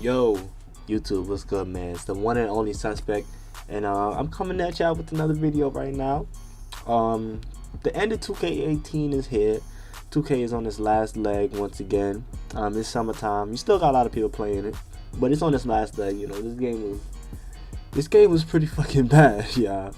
Yo, YouTube, what's good, man? It's the one and only Suspect, and I'm coming at y'all with another video right now. Um, the end of 2K18 is here. 2K is on its last leg once again. It's summertime. You still got a lot of people playing it, but it's on its last leg. You know, this game was pretty fucking bad, y'all.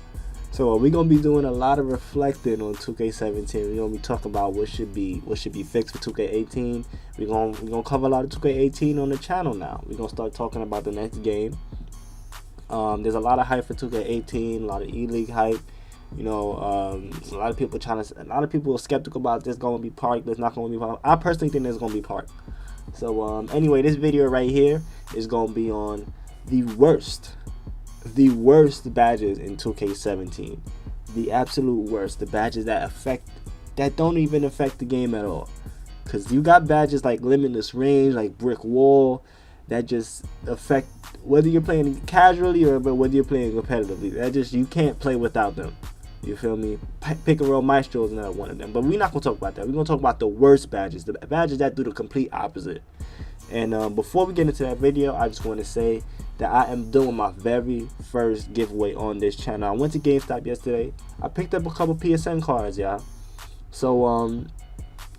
So we're gonna be doing a lot of reflecting on 2K17. We're gonna be talking about what should be fixed for 2K18. We're gonna cover a lot of 2K18 on the channel now. We're gonna start talking about the next game. There's a lot of hype for 2K18, a lot of E-League hype. You know, a lot of people are skeptical about this gonna be parked. There's not gonna be parked. I personally think there's gonna be parked. So anyway, this video right here is gonna be on the worst badges in 2K17, the absolute worst, the badges that don't even affect the game at all. Because you got badges like limitless range, like brick wall, that just affect whether you're playing casually or whether you're playing competitively. That just, you can't play without them. You feel me? Pick and roll maestro is another one of them, but we're not gonna talk about that. We're gonna talk about the worst badges, the badges that do the complete opposite. And before we get into that video, I just want to say that I am doing my very first giveaway on this channel. I went to GameStop yesterday. I picked up a couple PSN cards, y'all. So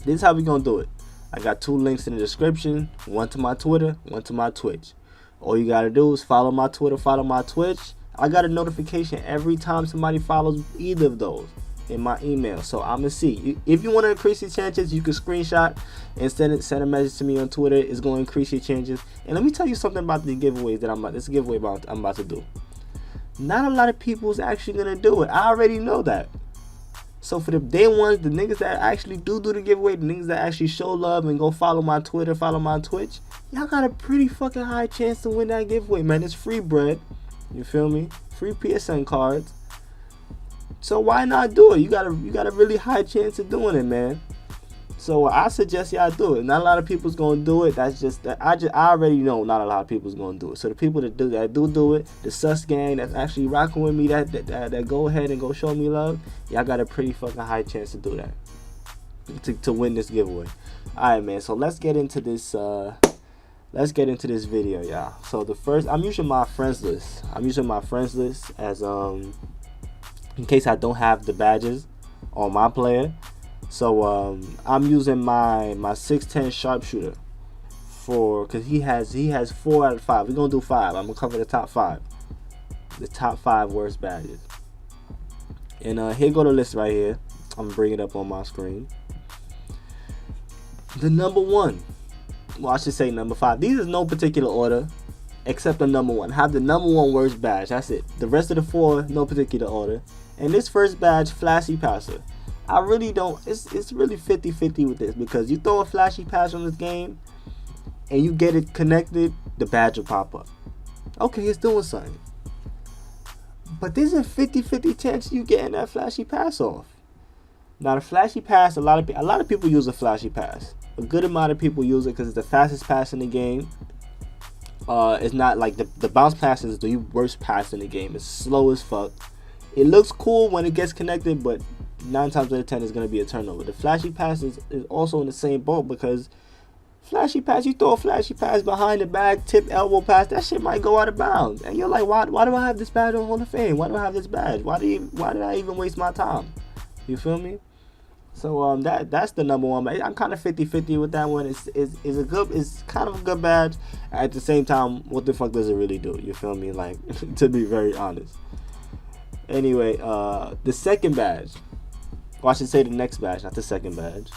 this is how we gonna do it. I got two links in the description, one to my Twitter, one to my Twitch. All you gotta do is follow my Twitter, follow my Twitch. I got a notification every time somebody follows either of those in my email, so I'm gonna see. If you want to increase your chances, you can screenshot and send a message to me on Twitter. It's going to increase your chances. And let me tell you something about the giveaways that I'm about to do. Not a lot of people is actually gonna do it. I already know that. So for the day ones, the niggas that actually do the giveaway, the niggas that actually show love and go follow my Twitter, follow my Twitch, y'all got a pretty fucking high chance to win that giveaway, man. It's free bread. You feel me? Free PSN cards. So why not do it? You got a really high chance of doing it, man. So I suggest y'all do it. Not a lot of people's gonna do it. That's just that I already know not a lot of people's gonna do it. So the people that do it, the sus gang that's actually rocking with me, that go ahead and go show me love, y'all got a pretty fucking high chance to do that. To win this giveaway. Alright, man, so let's get into this video, y'all. So the first, I'm using my friends list. As in case I don't have the badges on my player. So I'm using my 610 sharpshooter because he has 4 out of 5. We're gonna do 5. I'm gonna cover the top 5. The top 5 worst badges. And here go the list right here. I'm gonna bring it up on my screen. The number 1. Well, I should say number 5. These is no particular order except the number 1. Have the number 1 worst badge. That's it. The rest of the 4, no particular order. And this first badge, flashy passer. I really don't. It's really 50-50 with this, because you throw a flashy pass on this game and you get it connected, the badge will pop up. Okay, it's doing something. But there's a 50-50 chance you getting that flashy pass off. Now the flashy pass, a lot of people use a flashy pass. A good amount of people use it because it's the fastest pass in the game. It's not like the bounce pass is the worst pass in the game. It's slow as fuck. It looks cool when it gets connected, but 9 times out of 10 is going to be a turnover. The flashy pass is also in the same boat, because flashy pass, you throw a flashy pass behind the back, tip elbow pass, that shit might go out of bounds. And you're like, why do I have this badge on Hall of Fame? Why do I have this badge? Why did I even waste my time? You feel me? So that's the number 1. I'm kind of 50-50 with that one. It's kind of a good badge. At the same time, what the fuck does it really do? You feel me? Like, to be very honest. Anyway, the second badge, or I should say the next badge, not the second badge,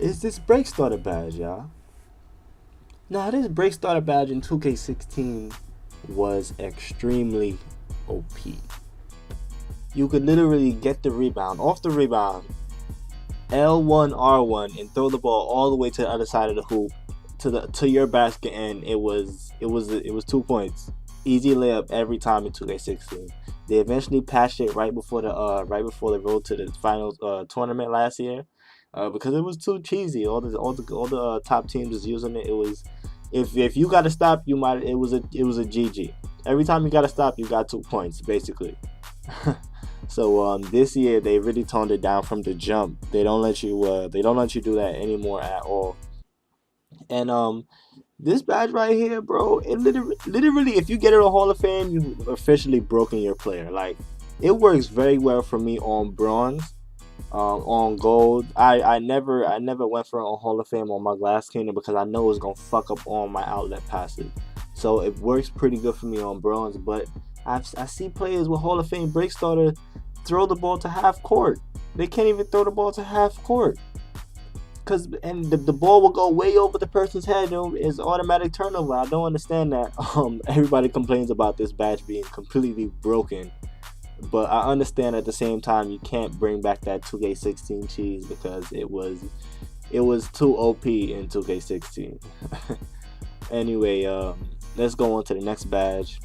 is this break starter badge, y'all. Now, this break starter badge in 2K16 was extremely OP. You could literally get the rebound, off the rebound, L1, R1, and throw the ball all the way to the other side of the hoop, to your basket, and it was 2 points. Easy layup every time in 2K16. They eventually patched it right before the road to the finals tournament last year, because it was too cheesy. All the top teams was using it. It was, if you got to stop, it was a GG. Every time you got to stop, you got 2 points basically. So this year they really toned it down from the jump. They don't let you do that anymore at all. And This badge right here, bro, it literally, if you get it on Hall of Fame, you've officially broken your player. Like, it works very well for me on bronze, on gold. I never went for a Hall of Fame on my Glass Kingdom because I know it's gonna fuck up all my outlet passes. So it works pretty good for me on bronze. But I see players with Hall of Fame break starter throw the ball to half court. They can't even throw the ball to half court. And the ball will go way over the person's head. It's automatic turnover. I don't understand that. Everybody complains about this badge being completely broken, but I understand at the same time you can't bring back that 2K16 cheese because it was too OP in 2K16. Anyway, let's go on to the next badge.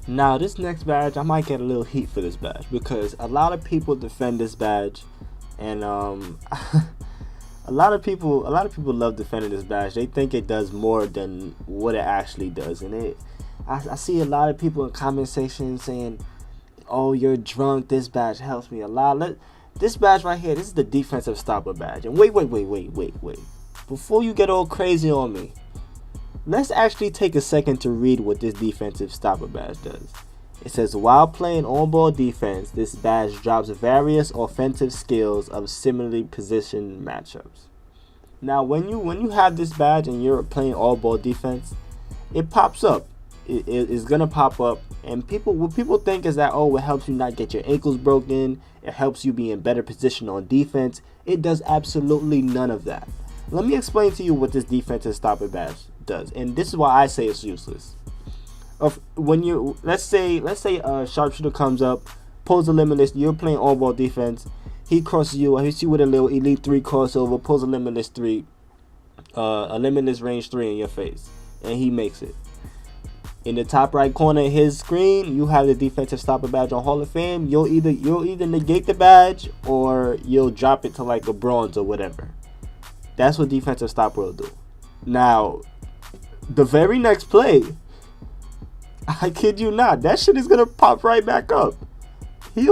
Now, this next badge, I might get a little heat for this badge because a lot of people defend this badge, and a lot of people love defending this badge. They think it does more than what it actually does, and I see a lot of people in comment section saying, "Oh, you're drunk. This badge helps me a lot." This badge right here, this is the defensive stopper badge. And wait. Before you get all crazy on me, let's actually take a second to read what this defensive stopper badge does. It says, while playing on-ball defense, this badge drops various offensive skills of similarly positioned matchups. Now, when you have this badge and you're playing all-ball defense, it pops up. It is gonna pop up, and what people think is that, oh, it helps you not get your ankles broken. It helps you be in better position on defense. It does absolutely none of that. Let me explain to you what this defensive stopper badge does, and this is why I say it's useless. When you let's say a sharpshooter comes up, pulls a limitless, you're playing all ball defense, he crosses you, he see with a little elite 3 crossover, pulls a limitless 3, a limitless range 3 in your face, and he makes it. In the top right corner of his screen, you have the defensive stopper badge on Hall of Fame. You'll either negate the badge or you'll drop it to like a bronze or whatever. That's what defensive stopper will do. Now, the very next play, I kid you not, that shit is gonna pop right back up. You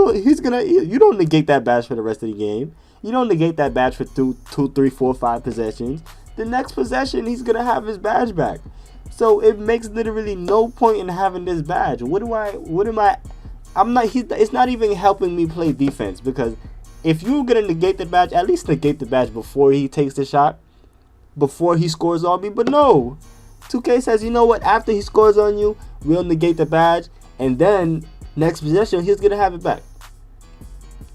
don't negate that badge for the rest of the game. You don't negate that badge for 2, 3, 4, 5 possessions. The next possession, he's gonna have his badge back. So it makes literally no point in having this badge. It's not even helping me play defense, because if you're gonna negate the badge, at least negate the badge before he takes the shot, before he scores on me. But no, 2K says, you know what, after he scores on you, we'll negate the badge, and then next possession he's gonna have it back.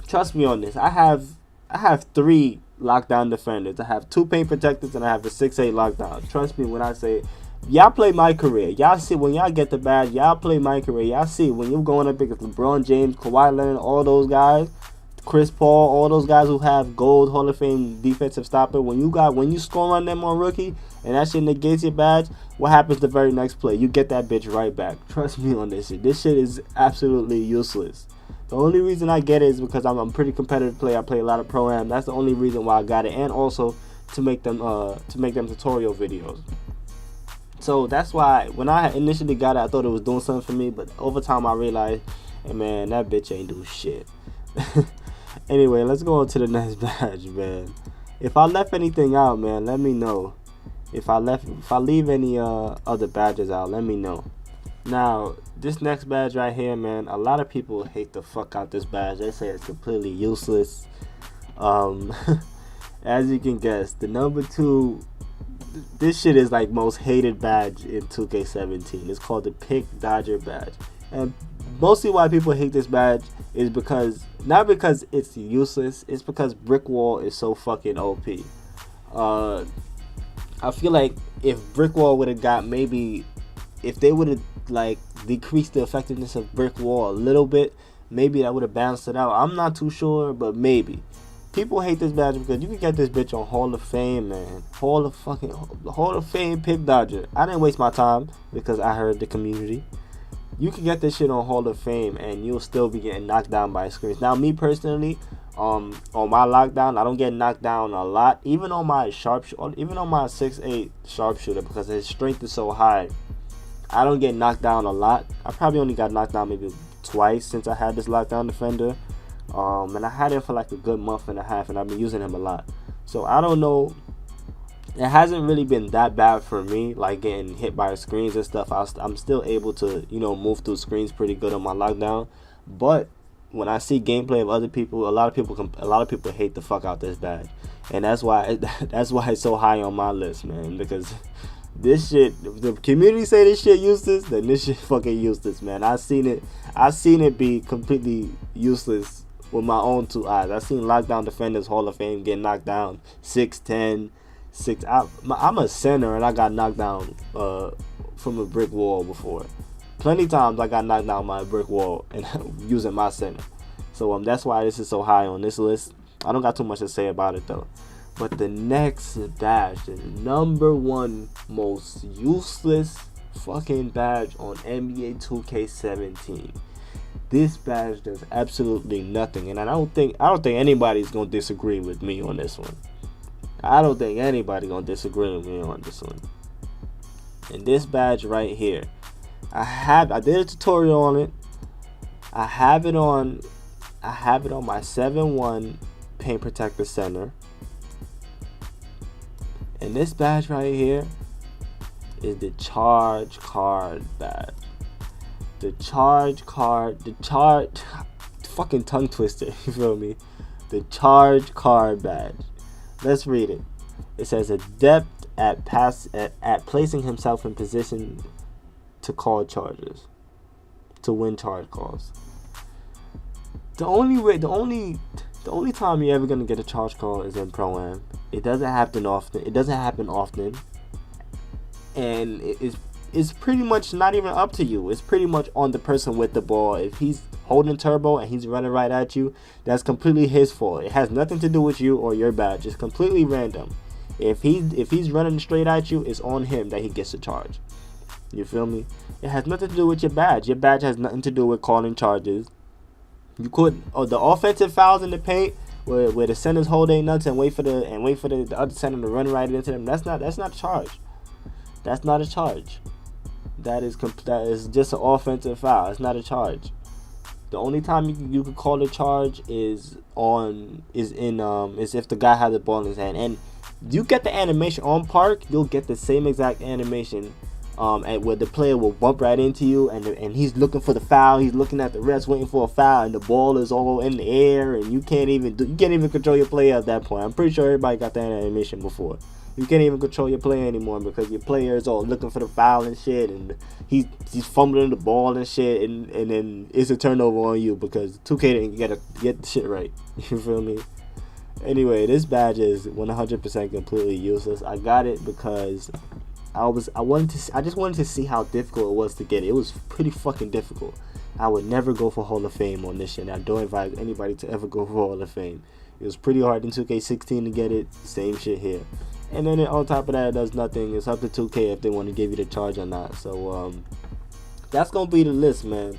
Trust me on this. I have 3 lockdown defenders. I have 2 paint protectors, and I have a 6'8" lockdown. Trust me when I say, y'all play my career. Y'all see when y'all get the badge, y'all play my career. Y'all see when you're going up against LeBron James, Kawhi Leonard, all those guys, Chris Paul, all those guys who have gold Hall of Fame defensive stopper. When you score on them on rookie and that shit negates your badge, what happens the very next play? You get that bitch right back. Trust me on this shit. This shit is absolutely useless. The only reason I get it is because I'm a pretty competitive player. I play a lot of Pro-Am. That's the only reason why I got it, and also to make them tutorial videos. So that's why when I initially got it, I thought it was doing something for me, but over time I realized, hey man, that bitch ain't do shit. Anyway, let's go on to the next badge, man. If I left anything out, man, let me know. If I leave any other badges out, let me know. Now, this next badge right here, man, a lot of people hate the fuck out this badge. They say it's completely useless. As you can guess, the number 2, this shit is like most hated badge in 2K17. It's called the Pick Dodger badge. And mostly why people hate this badge is not because it's useless, it's because Brick Wall is so fucking OP. I feel like if Brick Wall would have got, maybe if they would have like decreased the effectiveness of Brick Wall a little bit, maybe that would have balanced it out. I'm not too sure, but maybe. People hate this badge because you can get this bitch on Hall of Fame, man. Hall of Fame Pick Dodger. I didn't waste my time because I heard the community. You can get this shit on Hall of Fame and you'll still be getting knocked down by screens. Now, me personally, on my lockdown, I don't get knocked down a lot. Even on my 6'8" sharpshooter, because his strength is so high, I don't get knocked down a lot. I probably only got knocked down maybe twice since I had this lockdown defender. And I had him for like a good month and a half, and I've been using him a lot. So I don't know it hasn't really been that bad for me, like getting hit by screens and stuff. I'm still able to, move through screens pretty good on my lockdown. But when I see gameplay of other people, a lot of people hate the fuck out this badge, and that's why it's so high on my list, man. Because this shit, the community say this shit useless, then this shit fucking useless, man. I seen it be completely useless with my own two eyes. I seen Lockdown Defenders Hall of Fame get knocked down 6'10". I'm a center and I got knocked down from a brick wall before. Plenty times I got knocked down by a brick wall and using my center. So that's why this is so high on this list. I don't got too much to say about it though. But the next badge, the number one most useless fucking badge on NBA 2K17. This badge does absolutely nothing, and I don't think anybody's gonna disagree with me on this one. I don't think anybody gonna disagree with me on this one. And this badge right here, I did a tutorial on it. I have it on my 7-1 Paint Protector Center. And this badge right here is the Charge Card badge. The Charge fucking tongue twister, you feel me? The Charge Card badge. Let's read it. It says adept at placing himself in position to call charges, to win charge calls. The only time you're ever gonna get a charge call is in Pro-Am. It doesn't happen often. And it's pretty much not even up to you. It's pretty much on the person with the ball. If he's holding turbo and he's running right at you, that's completely his fault. It has nothing to do with you or your badge. It's completely random. If he's running straight at you, it's on him that he gets the charge. You feel me? It has nothing to do with your badge. Your badge has nothing to do with calling charges. You could the offensive fouls in the paint where the centers hold their nuts and wait for the other center to run right into them. That's not a charge. That's not a charge. That is just an offensive foul. It's not a charge. The only time you could call a charge is if the guy has the ball in his hand. And you get the animation on Park, you'll get the same exact animation where the player will bump right into you and he's looking for the foul. He's looking at the refs waiting for a foul, and the ball is all in the air, and you can't even control your player at that point. I'm pretty sure everybody got that animation before. You can't even control your player anymore because your player is all looking for the foul and shit, and he's fumbling the ball and shit, and then it's a turnover on you because 2K didn't get the shit right. You feel me? Anyway, this badge is 100% completely useless. I got it because I just wanted to see how difficult it was to get it. It was pretty fucking difficult. I would never go for Hall of Fame on this shit. I don't advise anybody to ever go for Hall of Fame. It was pretty hard in 2K16 to get it. Same shit here. And then on top of that, it does nothing. It's up to 2K if they want to give you the charge or not. So that's gonna be the list, man.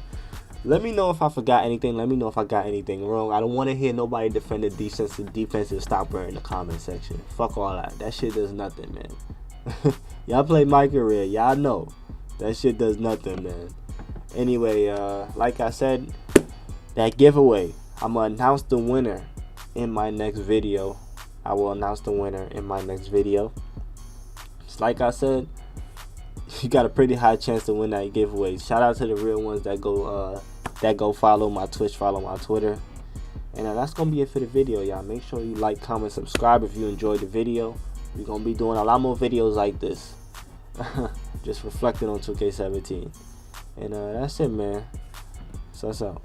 Let me know if I forgot anything. Let me know if I got anything wrong. I don't want to hear nobody defend the defensive stopper in the comment section. Fuck all that. That shit does nothing, man. Y'all play my career. Y'all know that shit does nothing, man. Anyway, like I said, that giveaway, I'm gonna announce the winner in my next video. I will announce the winner in my next video. Just like I said, you got a pretty high chance to win that giveaway. Shout out to the real ones that go follow my Twitch, follow my Twitter. And that's gonna be it for the video, y'all. Make sure you like, comment, subscribe if you enjoyed the video. We're gonna be doing a lot more videos like this. Just reflecting on 2K17. And that's it, man. So